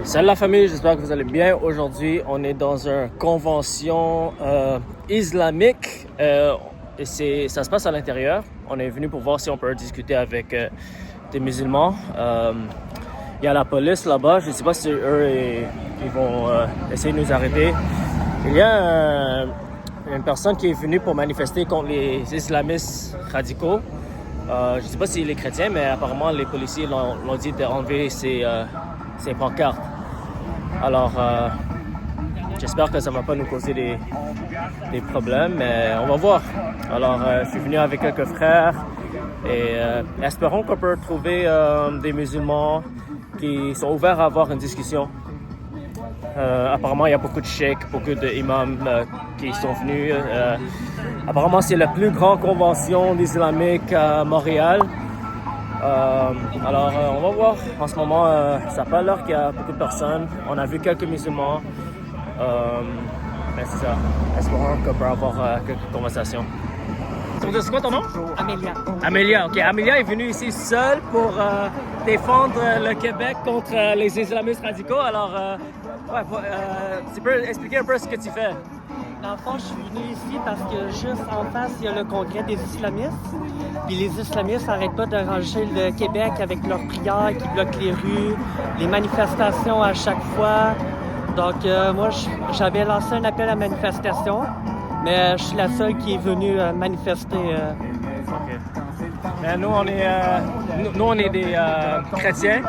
Salut la famille, j'espère que vous allez bien. Aujourd'hui, on est dans une convention islamique et ça se passe à l'intérieur. On est venu pour voir si on peut discuter avec des musulmans. Il y a la police là-bas, je ne sais pas si eux ils vont essayer de nous arrêter. Il y a une personne qui est venue pour manifester contre les islamistes radicaux. Je ne sais pas s'il est chrétien, mais apparemment les policiers l'ont dit d'enlever ses pancartes. Alors, j'espère que ça ne va pas nous causer des problèmes, mais on va voir. Alors, je suis venu avec quelques frères et espérons qu'on peut trouver des musulmans qui sont ouverts à avoir une discussion. Apparemment, il y a beaucoup de cheikhs, beaucoup d'imams qui sont venus. Apparemment, c'est la plus grande convention islamique à Montréal. Alors, on va voir. En ce moment, ça n'a pas l'air qu'il y a beaucoup de personnes. On a vu quelques musulmans. Mais c'est ça. Espérons qu'on peut avoir quelques conversations. C'est quoi ton nom? Amélia. Amélia, ok. Amélia est venue ici seule pour défendre le Québec contre les islamistes radicaux. Alors, tu peux expliquer un peu ce que tu fais? Dans le fond, je suis venue ici parce que juste en face, il y a le congrès des islamistes. Puis les islamistes n'arrêtent pas de ranger le Québec avec leurs prières qui bloquent les rues, les manifestations à chaque fois. Donc, moi, j'avais lancé un appel à manifestation, mais je suis la seule qui est venue manifester. OK. Mais nous, on est des chrétiens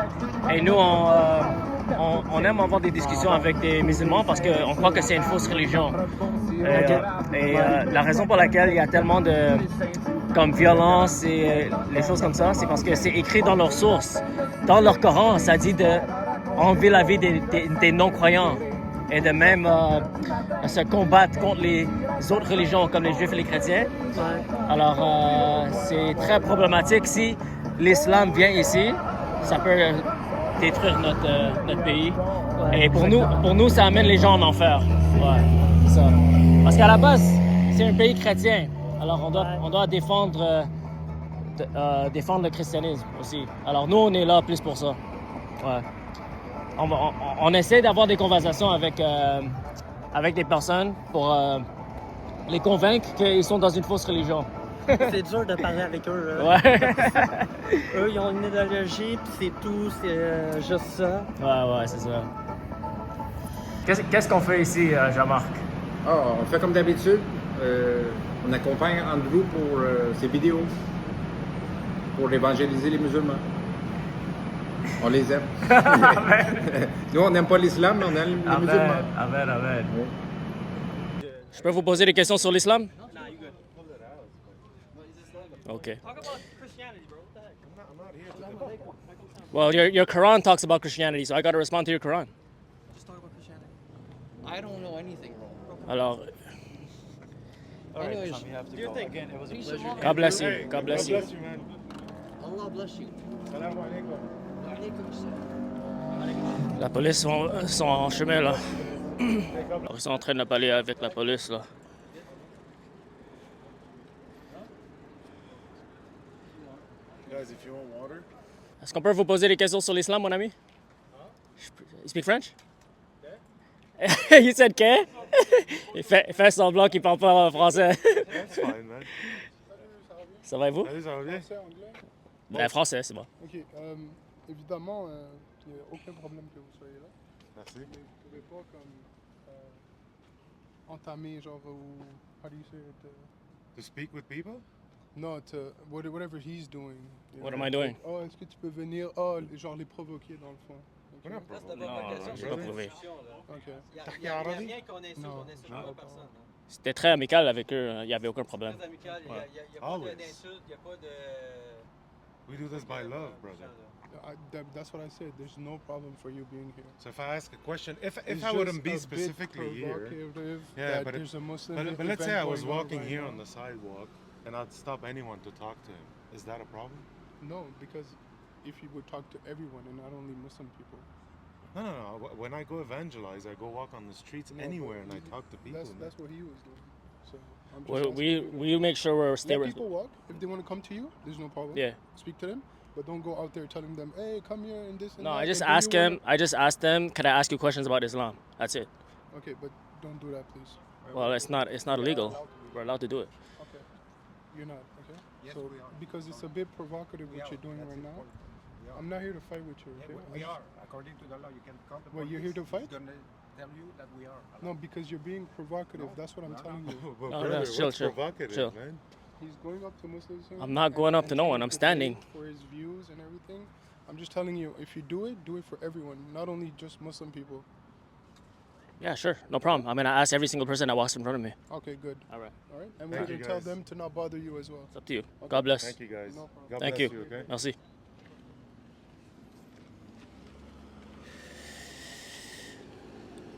et nous, on aime avoir des discussions avec des musulmans parce qu'on croit que c'est une fausse religion. La raison pour laquelle il y a tellement de violence et les choses comme ça, c'est parce que c'est écrit dans leurs sources. Dans leur Coran, ça dit d'enlever la vie des non-croyants et de même se combattre contre les autres religions comme les juifs et les chrétiens. Alors, c'est très problématique. Si l'islam vient ici, ça peut détruire notre pays. Et pour nous, ça amène les gens en enfer. Ouais, c'est ça. Parce qu'à la base, c'est un pays chrétien. Alors, on doit défendre le christianisme aussi. Alors, nous, on est là plus pour ça. Ouais. On essaie d'avoir des conversations avec des personnes pour les convaincre qu'ils sont dans une fausse religion. C'est dur de parler avec eux. Ouais. Eux, ils ont une idéologie, puis c'est tout, c'est juste ça. Ouais, c'est ça. Qu'est-ce qu'on fait ici, Jean-Marc? On fait comme d'habitude. On accompagne Andrew pour ses vidéos, pour évangéliser les musulmans. On les aime. Nous, on n'aime pas l'islam, mais on aime les musulmans. Amen. Oui. Je peux vous poser des questions sur l'islam? Okay. Well, your Quran talks about Christianity, so I got to respond to your Quran. Just talk about Christianity. I don't know anything, bro. Alors, Anyways, do your thing. Again, it was a pleasure. God bless you. God bless you. man. Allah bless you. Salam alaikum. Wa alaykum assalam. La police sont en chemin, là. Ils sont en train de parler avec la police, là. Guys, if you want water. Est-ce qu'on peut vous poser des questions sur l'islam, mon ami? You speak French? You said que? Il fait semblant qu'il parle pas français. That's fine, man. Ça va et vous? Allez, ça va bien? Français, anglais? Ben, français, c'est bon. Ok, évidemment, il n'y a aucun problème que vous soyez là. Merci. Mais vous ne pouvez pas comme entamer genre ou how do you say it? To speak with people? No, whatever he's doing. you What know, am I doing? like, oh, est-ce que tu peux venir? Genre les provoquer dans le fond. Ok. We're not problem. Non, j'ai pas prouvé. Ok. Il n'y a rien qu'on insulte, Non. on insulte pas personne. hein. C'était très amical avec eux, il n'y avait aucun problème. Très amical, il n'y a pas Always. d'insulte, il n'y a pas de... We do this by love, brother. That's what I said. There's no problem for you being here. So if I ask a question, if It's I wouldn't just be a bit specifically here, provocative yeah, that but there's a Muslim but let's say I event was going on walking right here now. on the sidewalk and I'd stop anyone to talk to him. Is that a problem? No, because if you would talk to everyone and not only Muslim people. No. When I go evangelize, I go walk on the streets No, anywhere but and I talk to people. That's what he was doing. So I'm just We make sure we're let stay people walk. If they want to come to you, there's no problem. Yeah. Speak to them. but don't go out there telling them, hey, come here and this and No, that. I just and do ask you him. I just asked them, "Could I ask you questions about Islam?" That's it. Okay, but don't do that, please. Well, it's not illegal. We're allowed to do it. Okay. You're not, okay? Yes, So, we are. because it's a bit provocative what you're doing right now. I'm not here to fight with you, okay? We are. According to the law, you can call the Well, you're here to police. fight? He's gonna tell you that we are. No, because you're being provocative. That's what I'm telling you. But No, brother, no, chill, what's chill, provocative, chill. man? He's going up to Muslims. I'm not going up to no trying one. I'm to standing. debate for his views and everything. I'm just telling you, if you do it for everyone, not only just Muslim people. Yeah, sure, no problem. I'm gonna ask every single person that walks in front of me. Okay, good. All right, All right, and we're Thank going you, to tell guys. them to not bother you as well. it's up to you. God bless. Thank you, guys. No problem. God Thank bless you. okay? Merci.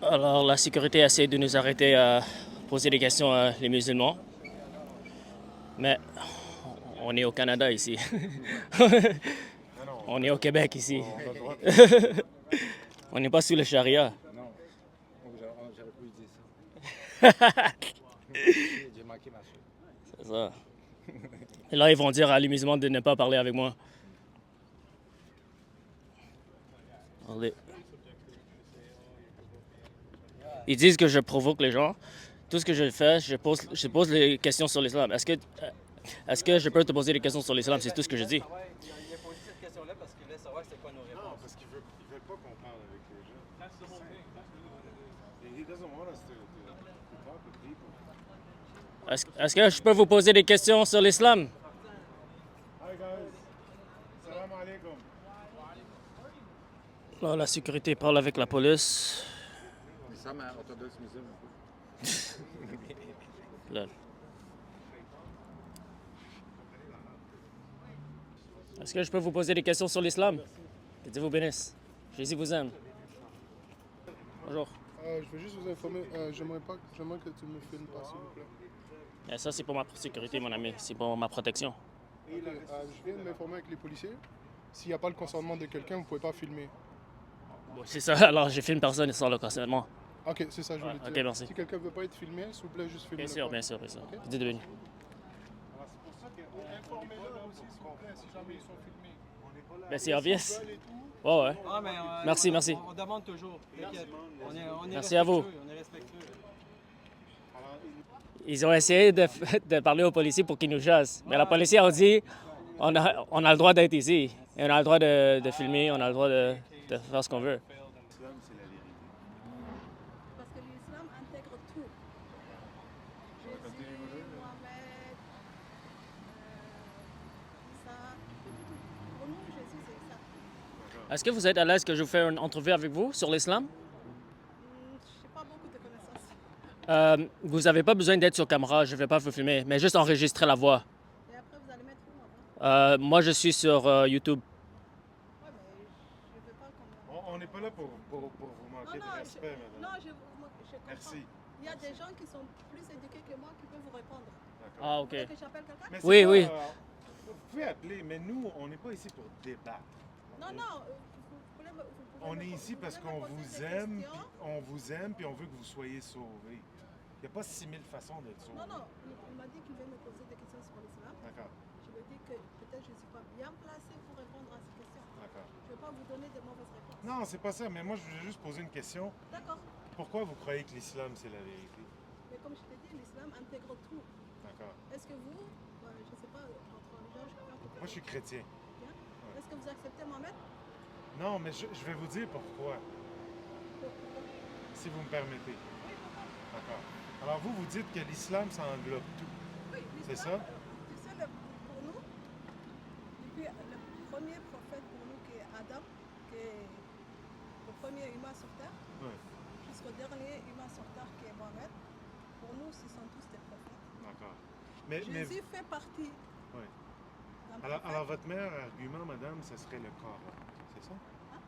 Alors, la sécurité essaie de nous arrêter à poser des questions à les musulmans. Mais on est au Canada ici. On est au Québec ici. On a le droit de- On n'est pas sous le charia. Non. J'aurais pu dire ça. J'ai manqué ma chose. C'est ça. Et là, ils vont dire à les musulmans de ne pas parler avec moi. Allez. Ils disent que je provoque les gens. Tout ce que je fais, je pose les questions sur l'islam. Est-ce que je peux te poser des questions sur l'islam? C'est tout ce que je dis. Il a posé cette question-là parce qu'il voulait savoir c'est quoi nos Non, réponses. parce qu'ils veulent pas qu'on parle avec les gens. He doesn't want us to talk with people. Est-ce que je peux vous poser des questions sur l'islam? Hi guys. Salam alaikum. Là, la sécurité parle avec la police. Nous sommes orthodoxes musulmans. Là. Est-ce que je peux vous poser des questions sur l'islam? Que Dieu vous bénisse. Jésus vous aime. Bonjour. Je veux juste vous informer, j'aimerais que tu me filmes pas, s'il vous plaît. Et ça, c'est pour ma sécurité, mon ami. C'est pour ma protection. Je viens de m'informer avec les policiers. S'il n'y a pas le consentement de quelqu'un, vous ne pouvez pas filmer. Bon, c'est ça. Alors, je filme personne sans le consentement. Ok, c'est ça, je voulais Ouais, dire. ok, merci. Si quelqu'un ne veut pas être filmé, s'il vous plaît, juste filmez. Bien sûr, bien sûr, bien sûr. Dieu te bénisse. Alors, c'est pour ça que Informez-le aussi, s'il vous plaît, si jamais ils sont filmés. on n'est pas là. Ben, c'est obvious. Ils veulent et tout. Ouais, ouais. Ah, mais, Merci, merci. On demande toujours. T'inquiète. On est Merci à vous. respectueux, On est respectueux. Ils ont essayé de parler aux policiers pour qu'ils nous chassent. Mais la police a dit on a le droit d'être ici. Et on a le droit de filmer, on a le droit de faire ce qu'on veut. L'islam, c'est la vérité. Parce que l'islam intègre tout. Jésus, Mohamed, Isa, tout. Pour nous, Jésus, c'est ça. Est-ce que vous êtes à l'aise que je vous fasse une entrevue avec vous sur l'islam? Je n'ai pas beaucoup de connaissances. Vous n'avez pas besoin d'être sur caméra, je ne vais pas vous filmer, mais juste enregistrer la voix. Et après, vous allez mettre où avant? Moi, je suis sur YouTube. Ouais, mais je ne veux pas qu'on... On n'est pas là pour vous manquer de respect, madame. non, je comprends. Merci. Il y a des gens qui sont plus éduqués que moi qui peuvent vous répondre. D'accord. Ah, Vous OK. voulez que j'appelle quelqu'un? Mais c'est Oui, pas, oui. Vous pouvez appeler, mais nous, on n'est pas ici pour débattre. Non, non. Vous pouvez On me- est ici vous parce pouvez me qu'on poser vous des aime, questions. puis on vous aime, puis on veut que vous soyez sauvés. Il n'y a pas 6000 façons d'être sauvé. Non, non. Il m'a dit qu'il veut me poser des questions sur l'islam. D'accord, Je lui ai dit que peut-être je ne suis pas bien placée pour répondre à ces questions. d'accord. Je ne vais pas vous donner de mauvaises réponses. Non, c'est pas ça, mais moi, je voulais juste poser une question. D'accord. Pourquoi vous croyez que l'islam, c'est la vérité? Mais comme je t'ai dit, l'islam intègre tout. D'accord. Est-ce que vous, je ne sais pas, votre religion, je crois que Moi, je suis chrétien. bien. Est-ce que vous acceptez Mohamed? Non, mais je vais vous dire pourquoi, si vous me permettez. Oui, pourquoi? D'accord. Alors, vous dites que l'islam, ça englobe tout. Oui, C'est l'islam, ça? Tu sais, pour nous, depuis le premier prophète pour nous qui est Adam, qui est le premier humain sur terre, Oui. jusqu'au dernier humain sur terre qui est Mohamed, pour nous, ce sont tous des prophètes. D'accord. Mais, Jésus fait partie oui. d'un Alors, prophète. votre meilleur argument, madame, ce serait le Coran. C'est ça? Hein?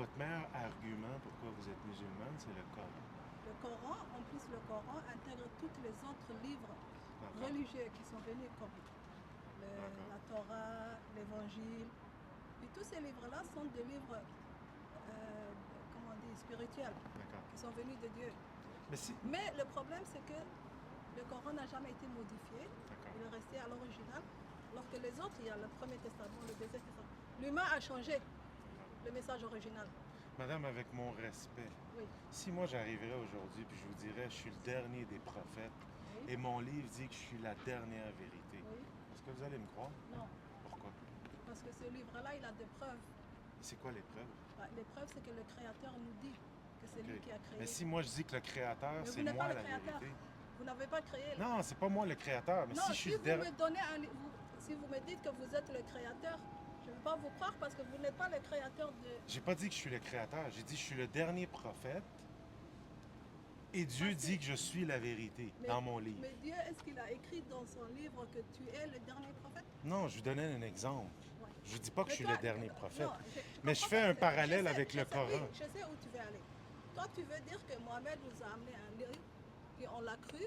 Votre meilleur argument pourquoi vous êtes musulmane, c'est le Coran. Le Coran, en plus, le Coran intègre tous les autres livres D'accord. religieux qui sont venus comme D'accord. la Torah, l'Évangile. Et tous ces livres-là sont des livres, comment on dit, spirituels, D'accord. qui sont venus de Dieu. Mais si... Mais le problème, c'est que le Coran n'a jamais été modifié. D'accord. Il est resté à l'original. Alors que les autres, il y a le Premier Testament, le Deuxième Testament. L'humain a changé le message original. Madame, avec mon respect, Oui. si moi j'arriverais aujourd'hui puis je vous dirais je suis le dernier des prophètes Oui. et mon livre dit que je suis la dernière vérité, Oui. est-ce que vous allez me croire? Non. Pourquoi? Parce que ce livre-là, il a des preuves. C'est quoi les preuves? Les preuves, c'est que le Créateur nous dit que c'est lui Ok. qui a créé. Mais si moi je dis que le créateur, Mais vous c'est n'êtes moi pas le la créateur. vérité. Vous n'avez pas créé. Non, c'est pas moi le créateur, mais Non, si je suis si le vous dernier. me donnez si vous me dites que vous êtes le Créateur, je ne vais pas vous croire parce que vous n'êtes pas le Créateur de... J'ai pas dit que je suis le créateur, j'ai dit que je suis le dernier prophète et Dieu dit que je suis la vérité dans mon livre. Mais Dieu, est-ce qu'il a écrit dans son livre que tu es le dernier prophète? Non, je vous donnais un exemple. Ouais. Je vous dis pas que Mais je suis toi, le dernier prophète. non, Mais je comprends fais pas un que- parallèle je sais- avec je le sais, Coran. Oui, je sais où tu veux aller. Toi, tu veux dire que Mohamed nous a amené un livre et on l'a cru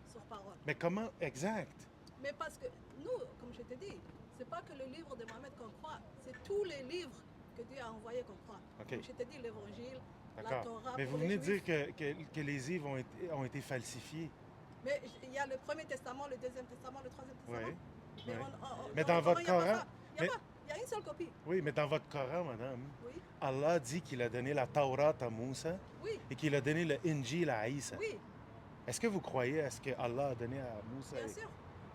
sur parole. Mais comment exact? Mais parce que nous, comme je t'ai dit, c'est pas que le livre de Mohamed qu'on croit, c'est tous les livres que Dieu a envoyés qu'on croit. Ok. Comme je t'ai dit, l'évangile, la D'accord. Torah. Mais pour vous les venez de dire Juifs. que les livres ont été falsifiés. Mais il y a le Premier Testament, le Deuxième Testament, le Troisième Testament. Oui. Mais, oui. Mais dans votre il y a pas Coran- ça. Il y a une seule copie. Oui, mais dans votre Coran, madame, Oui, Allah dit qu'il a donné la Torah à Moussa oui, et qu'il a donné le Injil à Isa. oui, Est-ce que vous croyez à ce que Allah a donné à Moussa? bien sûr.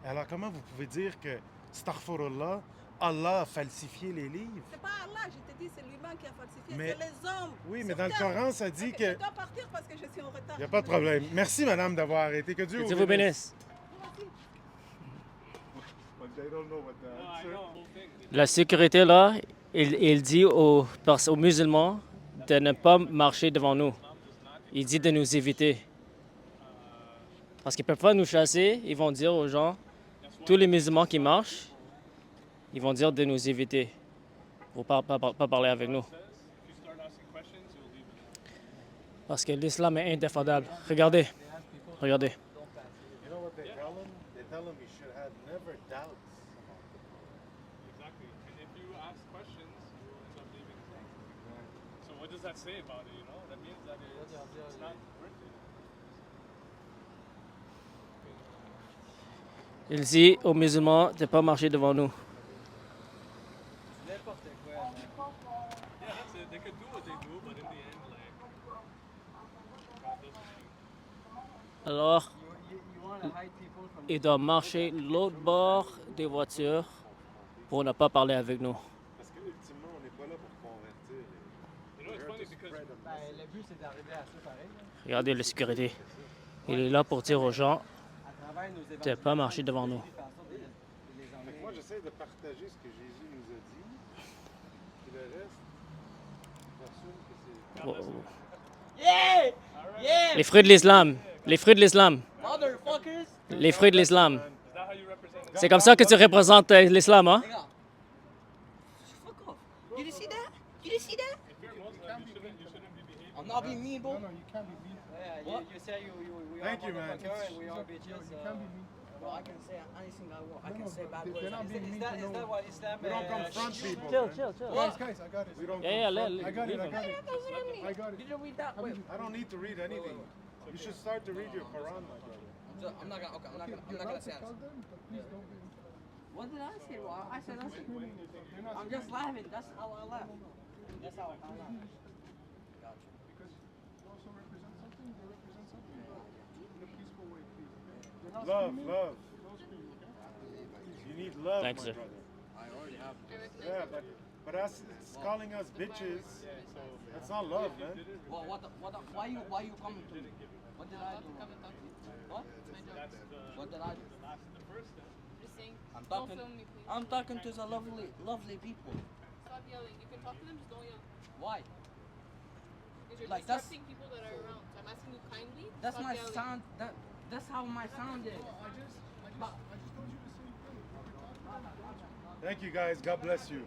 Alors comment vous pouvez dire que, astaghfirullah, Allah a falsifié les livres? C'est pas Allah, je t'ai dit, c'est l'humain qui a falsifié. Mais- C'est les hommes. Oui, mais sur dans le terre. Coran, ça dit Ok, que... Je dois partir parce que je suis en retard. Il n'y a pas de problème. Merci, madame, d'avoir arrêté. Que Dieu Que Dieu vous bénisse. La sécurité, là, il dit aux musulmans de ne pas marcher devant nous. Il dit de nous éviter. Parce qu'ils ne peuvent pas nous chasser. Ils vont dire aux gens, tous les musulmans qui marchent, ils vont dire de nous éviter. Pour pas parler avec nous. Parce que l'islam est indéfendable. Regardez. Regardez. You know what they tell him? They tell him he should have never doubts. Exactly. And if you ask questions, you will end up leaving things. So what does that say about it, you know? That means that it's not worth it. Il dit aux musulmans de ne pas marcher devant nous. N'importe quoi, man. Yeah, that's it. They could do what they do, but in the end, like, God doesn't. Alors, You want to hide people from il doit marcher l'autre bord des voitures pour ne pas parler avec nous. Parce que ultimement, on n'est pas là pour convertir. You know, it's funny because Ben, le but, c'est d'arriver à ça pareil. là. Regardez la sécurité. Il est là pour dire aux gens À travers nos de ne pas marcher devant nous. faire en sorte de les Fait emmener. que moi, j'essaie de partager ce que Jésus nous a dit. Puis le reste, j'assume que c'est... Yeah! Yeah! Les fruits de l'islam. Les fruits de l'islam. Motherfuckers! Les fruits de l'islam. is that how you represent it? C'est comme ça que tu représentes l'islam, hein? Hang on. Fuck off. You didn't see that? You didn't see that? If you're Muslim, you shouldn't be behaving. I'm not being mean, bro. No, you can't be mean. Yeah, What? you say we Thank are you, man. motherfucker and we are Yo, bitches. you can't be mean. Well, I can say anything I want. I No, can no, say but bad they're words. not being mean to Is no that one. what Islam We don't confront people. Chill, man. chill, chill. Guys, guys, I got it. We don't Yeah, confront I got it, I got it. I I got it. Did you read that? Wait. I don't need to read anything. You should start to read your Quran, my brother. I'm not gonna. Okay, I'm not gonna. I'm You're not allowed gonna to say tell it. them, but please don't be. What did I say? Well, I said nothing. I'm just laughing. That's how I laugh. That's how I laugh. Gotcha. Because you also represent something, they represent something. In a peaceful way, please. You're not Love, screaming, love. don't scream, okay? You need love, Thanks, my sir. brother. I already have. Yeah, but us calling us bitches, that's not love, man. Well, why you coming to me? What did I do? What? What did I do? The first step. Just saying, I'm don't talking. film me, please. I'm talking to the lovely people. Stop yelling. You can talk to them, just don't yell. Why? Because you're Like, that's- disrupting people that are around. So I'm asking you kindly. That's stop my yelling. sound. That's how my sound is. Thank you, guys. God bless you.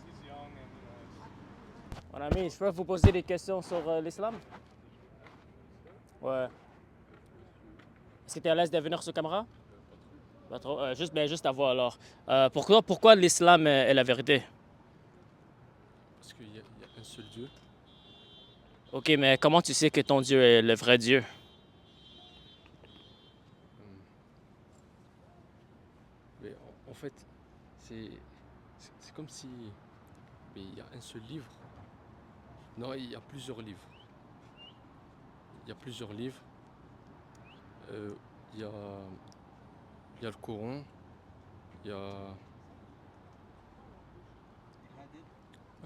He's young and, you know, Mon ami, je peux vous poser des questions sur l'islam? Ouais. Est-ce que tu es à l'aise de venir sur caméra? Pas trop. Juste à voir alors. Pourquoi l'islam est la vérité? Parce qu'il y a un seul Dieu. Ok, mais comment tu sais que ton Dieu est le vrai Dieu? Mais en fait, c'est comme si Mais il y a un seul livre. Non, il y a plusieurs livres. Il y a plusieurs livres. Il y a le Coran. Il y a...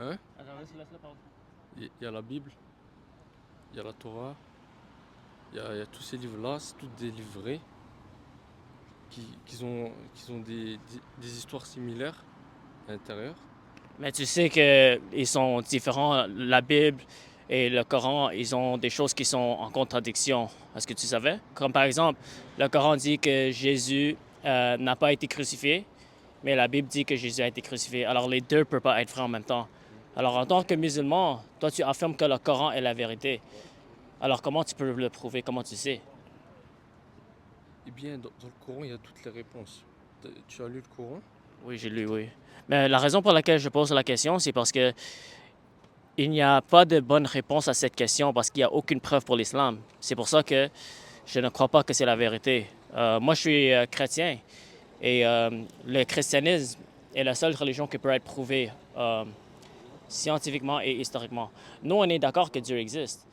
Hein? Il y a la Bible. Il y a la Torah. Il y a tous ces livres-là. C'est tous des livres vrais. Qui ont des histoires similaires à l'intérieur. Mais tu sais qu'ils sont différents. La Bible et le Coran, ils ont des choses qui sont en contradiction. Est-ce que tu savais? Comme par exemple, le Coran dit que Jésus n'a pas été crucifié, mais la Bible dit que Jésus a été crucifié. Alors les deux ne peuvent pas être vrais en même temps. Alors en tant que musulman, toi tu affirmes que le Coran est la vérité. Alors comment tu peux le prouver? Comment tu sais? Eh bien, dans le Coran, il y a toutes les réponses. Tu as lu le Coran? Oui, j'ai lu, oui. Mais la raison pour laquelle je pose la question, c'est parce que il n'y a pas de bonne réponse à cette question parce qu'il n'y a aucune preuve pour l'islam. C'est pour ça que je ne crois pas que c'est la vérité. Moi, je suis chrétien et le christianisme est la seule religion qui peut être prouvée scientifiquement et historiquement. Nous, on est d'accord que Dieu existe,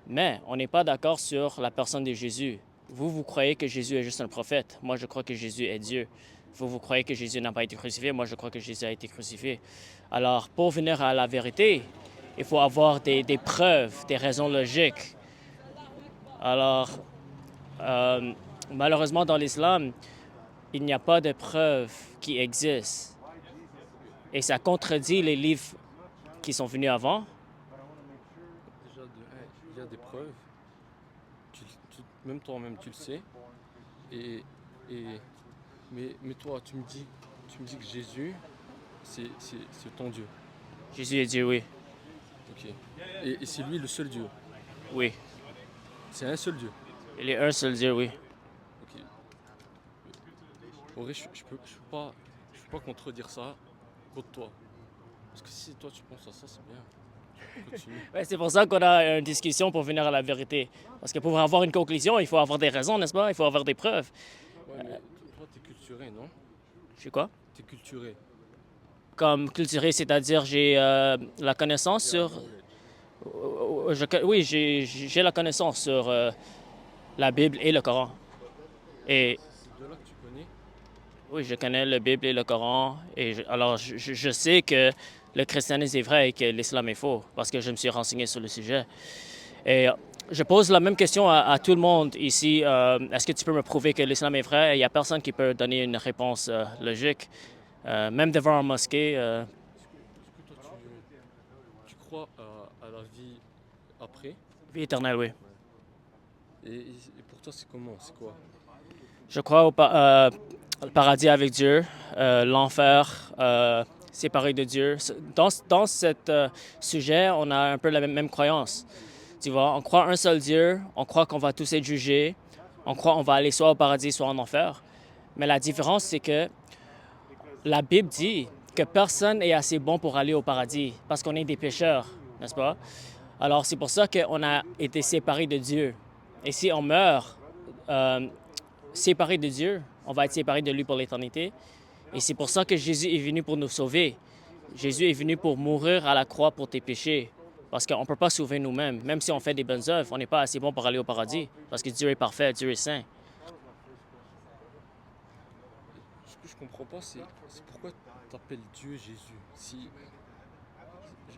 mais on n'est pas d'accord sur la personne de Jésus. Vous croyez que Jésus est juste un prophète. Moi, je crois que Jésus est Dieu. Vous croyez que Jésus n'a pas été crucifié. Moi, je crois que Jésus a été crucifié. Alors, pour venir à la vérité, il faut avoir des preuves, des raisons logiques. Alors, malheureusement, dans l'islam, il n'y a pas de preuves qui existent. Et ça contredit les livres qui sont venus avant. Déjà, il y a des preuves. Même toi-même, tu le sais. Mais toi, tu me dis que Jésus, c'est ton Dieu. Jésus est Dieu, oui. Ok. Et c'est lui le seul Dieu. Oui. C'est un seul Dieu. Il est un seul Dieu, oui. Ok. En vrai, je peux pas contredire ça contre toi. Parce que si toi tu penses à ça, c'est bien. Continue. Ouais, c'est pour ça qu'on a une discussion pour venir à la vérité. Parce que pour avoir une conclusion, il faut avoir des raisons, n'est-ce pas? Il faut avoir des preuves. Ouais, mais toi, t'es culturé, non? Je suis quoi? T'es culturé. Comme culturé, c'est-à-dire j'ai la connaissance sur... Oui, j'ai la connaissance sur la Bible et le Coran. Et... C'est de là que tu connais? Oui, je connais la Bible et le Coran. Alors, je sais que le christianisme est vrai et que l'islam est faux, parce que je me suis renseigné sur le sujet. Et je pose la même question à tout le monde ici. Est-ce que tu peux me prouver que l'islam est vrai? Il n'y a personne qui peut donner une réponse logique. Même devant une mosquée. Est-ce que toi, tu crois à la vie après? Vie éternelle, oui. Et pour toi, c'est comment? C'est quoi? Je crois au paradis avec Dieu, l'enfer séparé de Dieu. Dans ce sujet, on a un peu la même croyance. Tu vois, on croit un seul Dieu, on croit qu'on va tous être jugés, on croit qu'on va aller soit au paradis, soit en enfer. Mais la différence, c'est que la Bible dit que personne n'est assez bon pour aller au paradis parce qu'on est des pécheurs, n'est-ce pas? Alors, c'est pour ça qu'on a été séparés de Dieu. Et si on meurt séparés de Dieu, on va être séparés de lui pour l'éternité. Et c'est pour ça que Jésus est venu pour nous sauver. Jésus est venu pour mourir à la croix pour tes péchés. Parce qu'on ne peut pas sauver nous-mêmes. Même si on fait des bonnes œuvres, on n'est pas assez bon pour aller au paradis. Parce que Dieu est parfait, Dieu est saint. Ce que je comprends pas, c'est pourquoi tu appelles Dieu Jésus. Si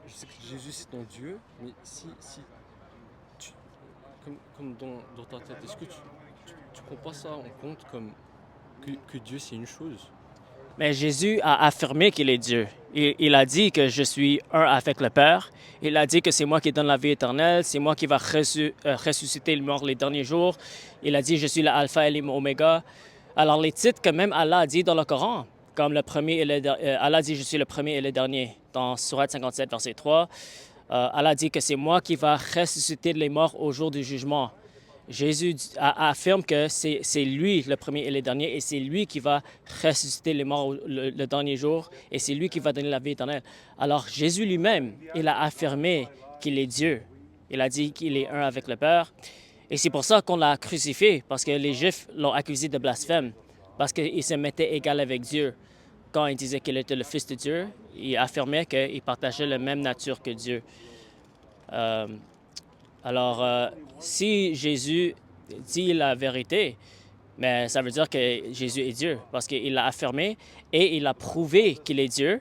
je sais que Jésus c'est ton Dieu, mais si tu, comme dans ta tête, est-ce que tu prends pas ça en compte comme que Dieu c'est une chose? Mais Jésus a affirmé qu'il est Dieu. Il a dit que je suis un avec le Père. Il a dit que c'est moi qui donne la vie éternelle, c'est moi qui va ressusciter le mort les derniers jours. Il a dit je suis l'alpha et l'oméga. Alors les titres que même Allah a dit dans le Coran, comme le premier et Allah dit je suis le premier et le dernier dans Sourate 57 verset 3. Allah dit que c'est moi qui va ressusciter les morts au jour du jugement. Jésus affirme que c'est lui le premier et le dernier et c'est lui qui va ressusciter les morts le dernier jour et c'est lui qui va donner la vie éternelle. Alors Jésus lui-même, il a affirmé qu'il est Dieu. Il a dit qu'il est un avec le Père. Et c'est pour ça qu'on l'a crucifié, parce que les Juifs l'ont accusé de blasphème, parce qu'il se mettait égal avec Dieu. Quand il disait qu'il était le Fils de Dieu, il affirmait qu'il partageait la même nature que Dieu. Alors, si Jésus dit la vérité, mais ça veut dire que Jésus est Dieu, parce qu'il l'a affirmé et il a prouvé qu'il est Dieu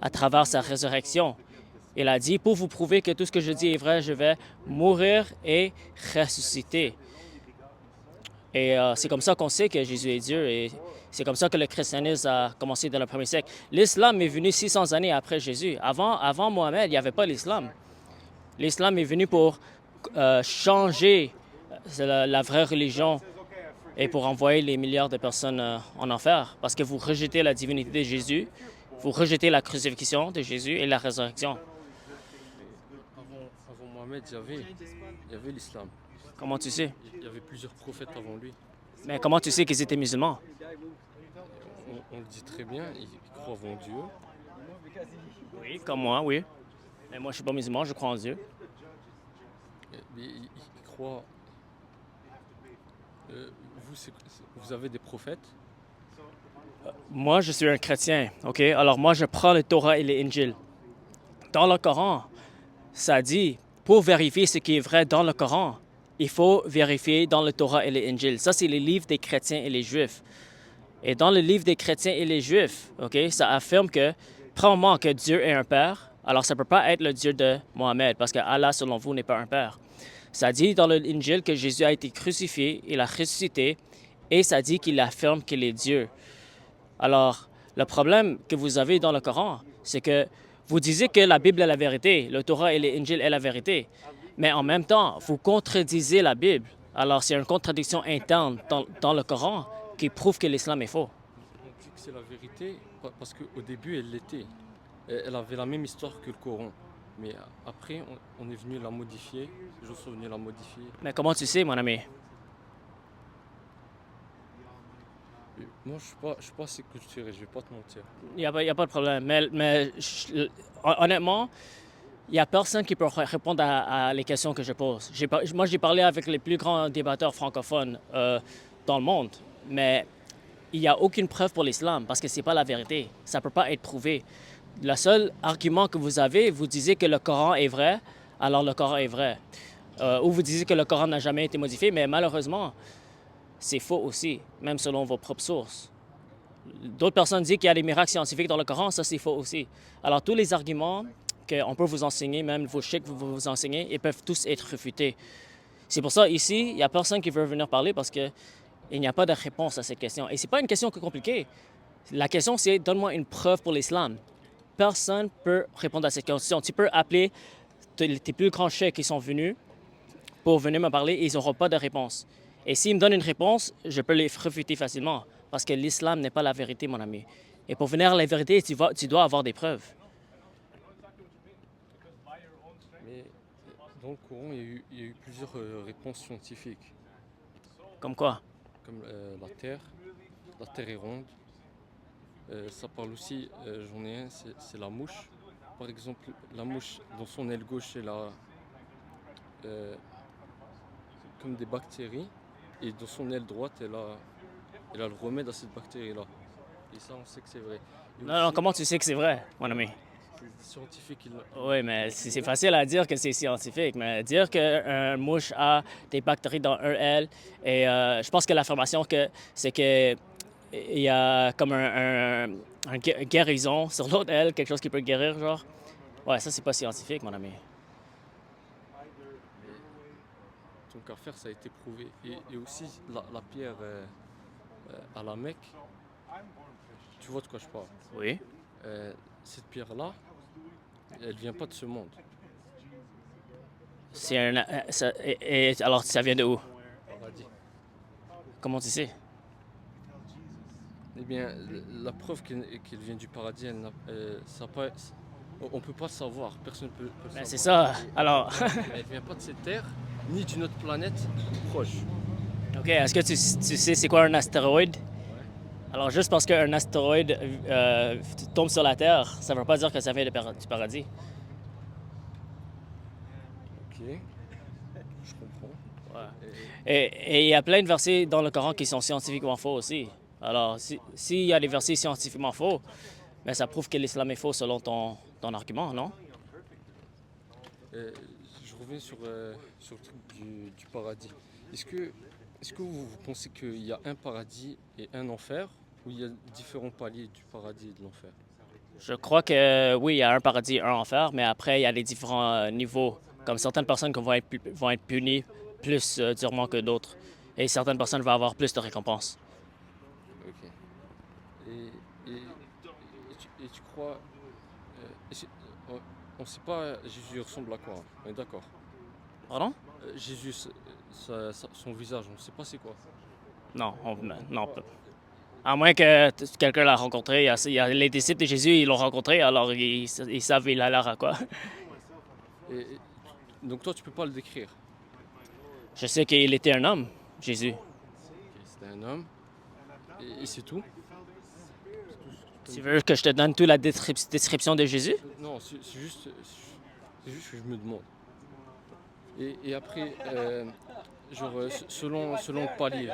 à travers sa résurrection. Il a dit, pour vous prouver que tout ce que je dis est vrai, je vais mourir et ressusciter. Et c'est comme ça qu'on sait que Jésus est Dieu et c'est comme ça que le christianisme a commencé dans le premier siècle. L'islam est venu 600 années après Jésus. Avant Mohammed, il n'y avait pas l'islam. L'islam est venu pour changer la vraie religion et pour envoyer les milliards de personnes en enfer. Parce que vous rejetez la divinité de Jésus, vous rejetez la crucifixion de Jésus et la résurrection. Avant Mohamed, il y avait l'islam. Comment tu sais? Il y avait plusieurs prophètes avant lui. Mais comment tu sais qu'ils étaient musulmans? On le dit très bien, ils croient en Dieu. Oui, comme moi, oui. Mais moi, je ne suis pas musulman, je crois en Dieu. Mais ils croient... vous avez des prophètes? Moi, je suis un chrétien, OK? Alors moi, je prends le Torah et l'Injil. Dans le Coran, ça dit, pour vérifier ce qui est vrai dans le Coran, il faut vérifier dans le Torah et l'Injil. Ça, c'est les livres des chrétiens et les juifs. Et dans le livre des chrétiens et les juifs, OK, ça affirme que, premièrement, que Dieu est un père. Alors, ça ne peut pas être le Dieu de Mohammed, parce que Allah, selon vous, n'est pas un père. Ça dit dans l'Injil que Jésus a été crucifié, il a ressuscité, et ça dit qu'il affirme qu'il est Dieu. Alors, le problème que vous avez dans le Coran, c'est que vous disiez que la Bible est la vérité, le Torah et l'Injil est la vérité, mais en même temps, vous contredisez la Bible. Alors, c'est une contradiction interne dans le Coran qui prouve que l'islam est faux. On dit que c'est la vérité parce qu'au début, elle l'était. Elle avait la même histoire que le Coran. Mais après, on est venu la modifier. Je suis venu la modifier. Mais comment tu sais, mon ami? Moi, je suis pas séculturé, je vais pas te mentir. Il n'y a pas de problème. Mais honnêtement, il n'y a personne qui peut répondre à les questions que je pose. Moi, j'ai parlé avec les plus grands débatteurs francophones dans le monde, mais il n'y a aucune preuve pour l'islam parce que ce n'est pas la vérité. Ça ne peut pas être prouvé. Le seul argument que vous avez, vous disiez que le Coran est vrai, alors le Coran est vrai. Ou vous disiez que le Coran n'a jamais été modifié, mais malheureusement, c'est faux aussi, même selon vos propres sources. D'autres personnes disent qu'il y a des miracles scientifiques dans le Coran, ça c'est faux aussi. Alors tous les arguments qu'on peut vous enseigner, même vos chèques que vous enseignez, ils peuvent tous être refutés. C'est pour ça, ici, il n'y a personne qui veut venir parler parce qu'il n'y a pas de réponse à cette question. Et ce n'est pas une question compliquée. La question, c'est donne-moi une preuve pour l'islam. Personne ne peut répondre à cette question. Tu peux appeler tes plus grands chefs qui sont venus pour venir me parler et ils n'auront pas de réponse. Et s'ils me donnent une réponse, je peux les refuter facilement parce que l'islam n'est pas la vérité, mon ami. Et pour venir à la vérité, tu dois avoir des preuves. Mais dans le Coran, il y a eu plusieurs réponses scientifiques. Comme quoi? Comme la Terre est ronde. Ça parle aussi, j'en ai un, c'est la mouche. Par exemple, la mouche, dans son aile gauche, elle a comme des bactéries. Et dans son aile droite, elle a le remède à cette bactérie-là. Et ça, on sait que c'est vrai. Non, comment tu sais que c'est vrai, mon ami? C'est scientifique. Oui, mais c'est facile à dire que c'est scientifique, mais dire qu'une mouche a des bactéries dans un aile, et je pense que l'affirmation c'est que il y a comme un guérison sur l'autre aile, quelque chose qui peut guérir, genre. Ouais, ça, c'est pas scientifique, mon ami. Tant qu'à faire, ça a été prouvé. Et aussi, la pierre à la Mecque, tu vois de quoi je parle? Oui. Cette pierre-là, elle vient pas de ce monde. Alors, ça vient de où? Paradis. Comment tu sais? Eh bien, la preuve qu'elle vient du paradis, on ne peut pas le savoir. Personne ne peut le savoir. C'est ça. Alors. Elle ne vient pas de cette terre, ni d'une autre planète proche. OK. Est-ce que tu sais c'est quoi un astéroïde? Ouais. Alors, juste parce qu'un astéroïde tombe sur la Terre, ça ne veut pas dire que ça vient du paradis. OK. Je comprends. Ouais. Et il y a plein de versets dans le Coran qui sont scientifiquement faux aussi. Alors, s'il y a des versets scientifiquement faux, Mais ça prouve que l'islam est faux selon ton argument, non? Je reviens sur le truc du paradis. Est-ce que vous pensez qu'il y a un paradis et un enfer, ou il y a différents paliers du paradis et de l'enfer? Je crois que oui, il y a un paradis et un enfer, mais après, il y a des différents niveaux. Comme certaines personnes qui vont être punies plus durement que d'autres. Et certaines personnes vont avoir plus de récompenses. Ok. Et tu crois... on ne sait pas Jésus ressemble à quoi, hein. On est d'accord. Pardon? Jésus, son visage, on ne sait pas c'est quoi. Non, non. À moins que quelqu'un l'a rencontré. Il y a les disciples de Jésus, ils l'ont rencontré, alors ils savent il a l'air à quoi. Donc toi, tu peux pas le décrire. Je sais qu'il était un homme, Jésus. Okay, c'était un homme. Et c'est tout? Tu veux que je te donne toute la description de Jésus? Non, c'est juste que je me demande. Et après, genre, selon le palier,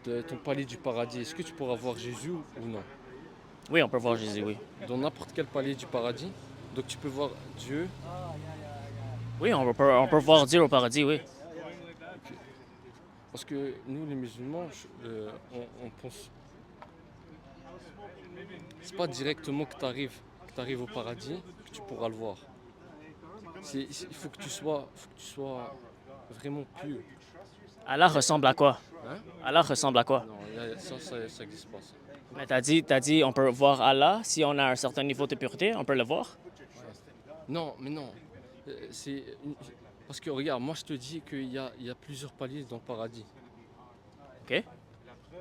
ton palier du paradis, est-ce que tu pourras voir Jésus ou non? Oui, on peut voir Jésus, oui. Dans n'importe quel palier du paradis? Donc tu peux voir Dieu? Oui, on peut voir Dieu au paradis, oui. Okay. Parce que nous, les musulmans, on pense... C'est pas directement que tu arrives au paradis que tu pourras le voir. Il faut que tu sois vraiment pieux. Allah ressemble à quoi? Hein? Allah ressemble à quoi? Non, ça n'existe pas. Ça. Mais t'as dit on peut voir Allah si on a un certain niveau de pureté, on peut le voir? Non, mais non. Parce que regarde, moi je te dis qu'il y a plusieurs paliers dans le paradis. Ok.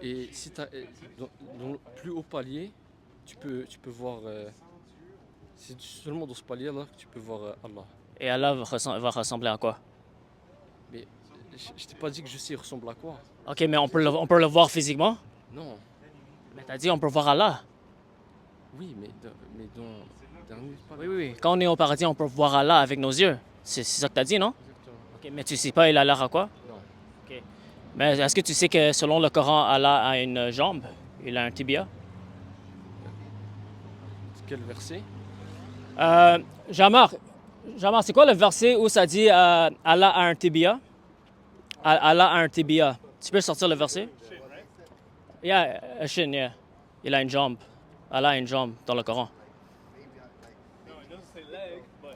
Et si dans le plus haut palier, tu peux voir... c'est seulement dans ce palier-là que tu peux voir Allah. Et Allah va ressembler à quoi? Mais je t'ai pas dit que je sais il ressemble à quoi. Ok, mais on peut le voir physiquement? Non. Mais t'as dit on peut voir Allah. Oui, mais dans Oui. Quand on est au paradis, on peut voir Allah avec nos yeux. C'est ça que t'as dit, non? Exactement. Ok, mais tu sais pas il a l'air à quoi? Non. Ok. Mais est-ce que tu sais que selon le Coran, Allah a une jambe? Il a un tibia? Quel verset? Jamar, c'est quoi le verset où ça dit Allah a un tibia? Allah a un tibia. Tu peux sortir le verset? Yeah, a shin, yeah. Il a une jambe. Allah a une jambe dans le Coran. No, it doesn't say leg, but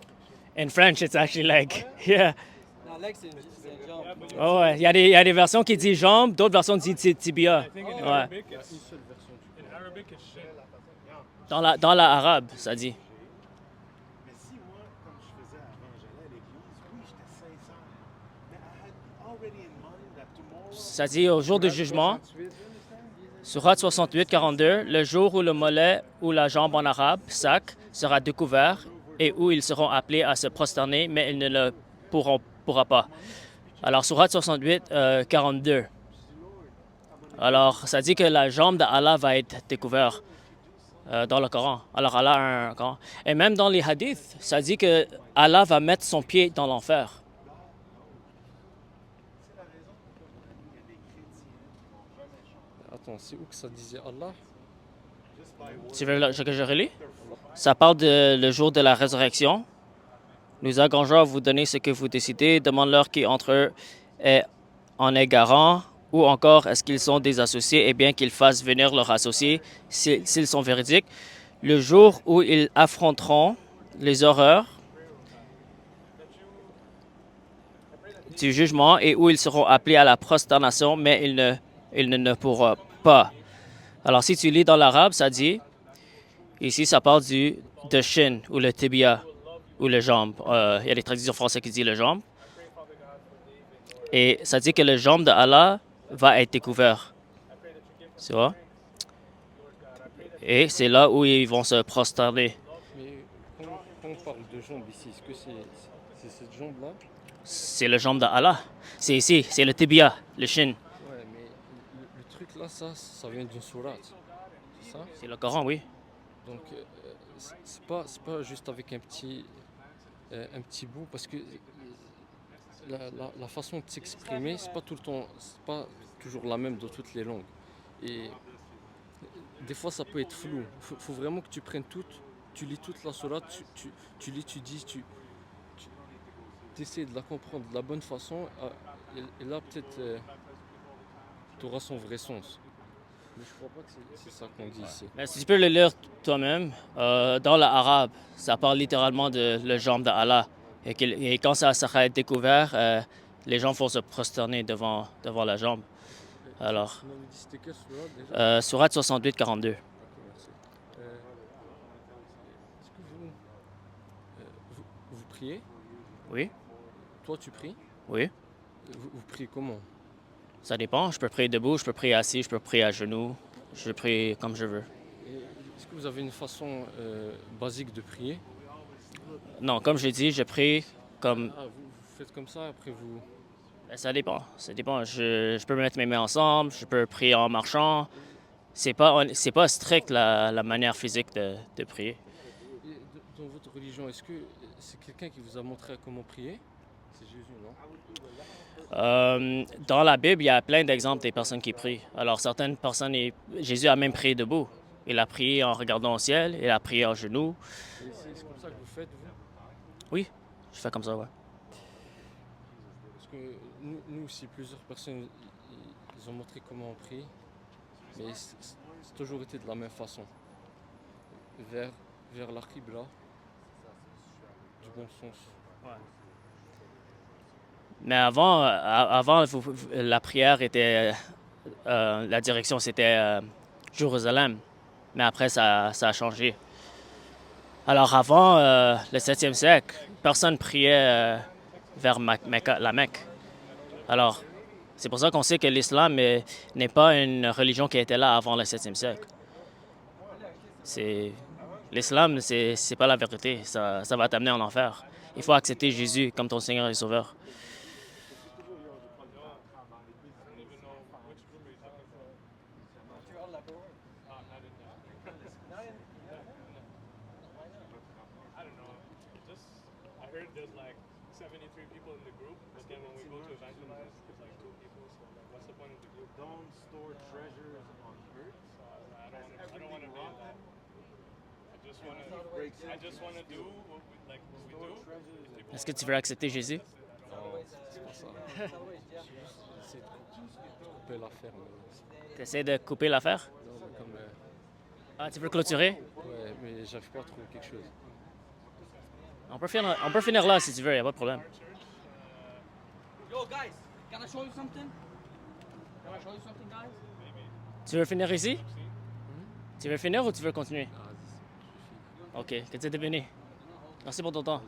In French, it's actually leg. Yeah. Non, leg, c'est une jambe. Oh, ouais. Il y a des versions qui disent jambe, d'autres versions qui disent tibia. I think in Ouais. Arabic, in Arabic it's shin. Dans la arabe, ça dit. Mais si moi, comme je faisais avant, j'allais à l'église, oui, j'étais sincère. Mais I had already in mind that tomorrow... Ça dit au jour du jugement, Surat 68, 42, le jour où le mollet ou la jambe en arabe, sac, sera découvert et où ils seront appelés à se prosterner, mais ils ne le pourra pas. Alors, Surat 68, 42. Alors, ça dit que la jambe d'Allah va être découverte dans le Coran. Alors, Allah a un Coran. Et même dans les hadiths, ça dit que Allah va mettre son pied dans l'enfer. Attends, c'est où que ça disait Allah? Tu veux que je relis? Ça parle de le jour de la résurrection. Nous engageons à vous donner ce que vous décidez. Demande-leur qui entre eux en est garant, ou encore est-ce qu'ils sont des associés, et bien qu'ils fassent venir leurs associés s'ils sont véridiques. Le jour où ils affronteront les horreurs du jugement et où ils seront appelés à la prosternation, mais ils ne pourront pas. Alors, si tu lis dans l'arabe, ça dit, ici, ça parle de shin, ou le tibia, ou le jambe. Il y a des traductions françaises qui disent le jambe. Et ça dit que le jambe d'Allah va être découvert. Tu vois? Et c'est là où ils vont se prosterner. Mais quand on parle de jambes ici, est-ce que c'est cette jambe-là? C'est le jambe d'Allah. C'est ici, c'est le tibia, le shin. Ouais, mais le truc là, ça vient d'une sourate. C'est ça? C'est le Coran, oui. Donc, c'est pas juste avec un petit bout, parce que la façon de s'exprimer, c'est pas tout le temps, c'est pas toujours la même dans toutes les langues. Et des fois ça peut être flou. Faut vraiment que tu prennes tu lis toute la sourate, tu l'étudies, tu essaies de la comprendre de la bonne façon, et là peut-être tu auras son vrai sens. Mais je crois pas que c'est ça qu'on dit ici. Mais si tu peux le lire toi-même, dans l'arabe, ça parle littéralement de la jambe d'Allah. Et quand ça sera découvert, les gens vont se prosterner devant la jambe. Alors, Tu m'avais dit c'était quelle sourate déjà? Sourate 68, 42. D'accord, merci. Est-ce que vous priez? Oui, Toi tu pries? oui. Vous priez comment? Ça dépend. Je peux prier debout, je peux prier assis, je peux prier à genoux. Je prie comme je veux. Et est-ce que vous avez une façon basique de prier? Non, comme j'ai dit, je prie comme... Ah, vous faites comme ça, après vous... Ben, ça dépend. Ça dépend. Je peux mettre mes mains ensemble, je peux prier en marchant. C'est pas strict la manière physique de prier. Et dans votre religion, est-ce que c'est quelqu'un qui vous a montré comment prier? C'est Jésus, non? Dans la Bible, il y a plein d'exemples des personnes qui prient. Alors, certaines personnes, Jésus a même prié debout. Il a prié en regardant au ciel, il a prié en genoux. Et c'est comme ça que vous faites, vous? Oui, je fais comme ça, ouais. Parce que nous aussi, plusieurs personnes, ils ont montré comment on prie, mais c'est toujours été de la même façon. Vers la Qibla, du bon sens. Mais avant, la prière était... la direction, c'était Jérusalem. Mais après, ça a changé. Alors avant le 7e siècle, personne priait vers la Mecque. Alors, c'est pour ça qu'on sait que l'islam n'est pas une religion qui était là avant le 7e siècle. L'islam, c'est pas la vérité. Ça va t'amener en enfer. Il faut accepter Jésus comme ton Seigneur et Sauveur. I heard there's like 73 people in the group, but then when we go to evangelize, there's like 2 people. So like, what's the point of the group? Don't store treasures on earth. I don't want to do that. I just want to do what we do. Est-ce que tu veux accepter Jésus? Non, c'est pas ça. J'essaie de couper l'affaire. Tu essaies de couper l'affaire? Non, mais comme... Ah, tu veux clôturer? ouais, mais j'arrive pas à trouver quelque chose. On peut finir là si tu veux, il n'y a pas de problème. Yo, guys, can I show you something? Can I show you something, guys? Tu veux finir ici? Tu veux finir ou tu veux continuer? Ah, je suis... Ok, que Dieu te bénisse. Merci pour ton temps.